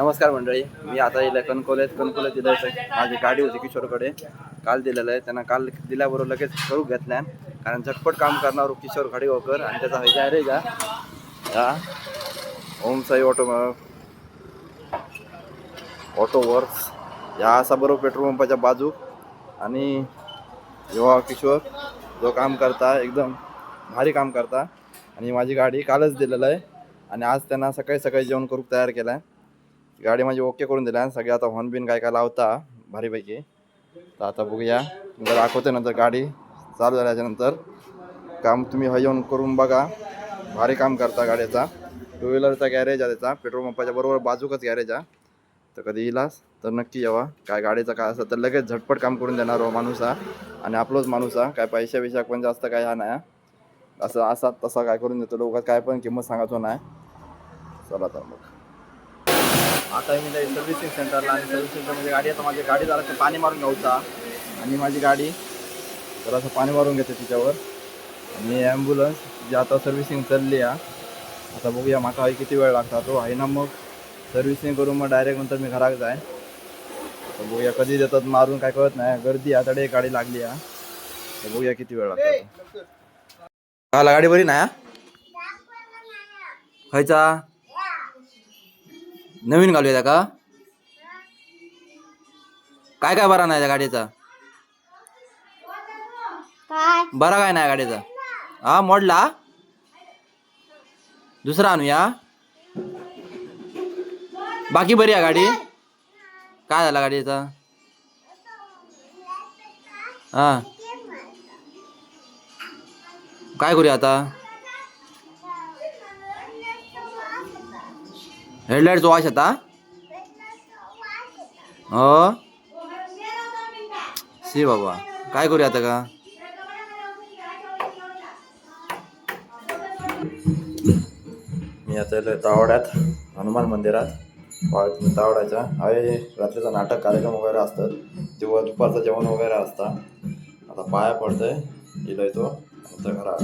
नमस्कार मंडळी, मी आता येईल कणकोलेत दिलं माझी गाडी होती किशोरकडे, काल दिलेलं आहे. त्यांना काल दिल्याबरोबर लगेच करू घेतल्या, कारण झटपट काम करणार किशोर घाडीवकर आणि त्याचा गॅरेज हा ओम साई ऑटो वर्क्स या असा बरोबर पेट्रोल पंपाच्या बाजू. आणि युवा किशोर जो काम करता एकदम भारी काम करता. आणि माझी गाडी कालच दिलेलं आहे आणि आज त्यांना सकाळी जेवण करून तयार केलं आहे. गाडी माझी ओके करून दिल्या सगळे. आता हॉर्न बिन काय लावता भारीपैकी. तर आता बघूया, जर दाखवते नंतर गाडी चालू झाल्याच्यानंतर. काम तुम्ही येऊन करून बघा, भारी काम करता गाडीचा. टू व्हीलरचा गॅरेज आहे त्याचा, पेट्रोल पंपाच्या बरोबर बाजूकच गॅरेज आहे. तर कधी येलास तर नक्की यावा. काय गाडीचं काय असं तर लगेच झटपट काम करून देणार माणूस हा. आणि आपलोच माणूस हा, काय पैशा पण जास्त काय हा नाही. असं असा तसा काय करून देतो लोक, काय पण किंमत सांगायचो नाही. चला तर मग आता मी जाईल सर्व्हिसिंग सेंटरला. आणि सर्व्हिसिंग सेंटरमध्ये गाडी, आता माझी गाडी जरासं पाणी मारून घ्यायचा. आणि माझी गाडी जरासं पाणी मारून घेते तिच्यावर. आणि ॲम्ब्युलन्स जी आता सर्व्हिसिंग चालली आहे. आता बघूया माका किती वेळ लागता तो आहे ना. मग सर्व्हिसिंग करून मग डायरेक्ट नंतर मी घरात जाय. तर बघूया कधी देतात मारून, काय कळत नाही. गर्दी आता गाडी लागली आहे. तर बघूया किती वेळ लागतो. हा गाडी बरी नाही खायचा नवीन घालूया का? काय काय बरा नाही त्या गाडीचा? बरा काय नाही गाडीचा? हा मोडला, दुसरा आणूया. बाकी बरी आहे गाडी? काय झाला गाडीचा? हा काय करूया आता? हेडलाईटचा वाश आता? हो सी बाबा, काय करूया आता का? मी आता तावड्यात हनुमान मंदिरात. तावड्याच्या आहे रात्रीचा नाटक कार्यक्रम वगैरे असतात, तेव्हा दुपारचं जेवण वगैरे असतं. आता पाया पडतंय, इलो तो आता घरा.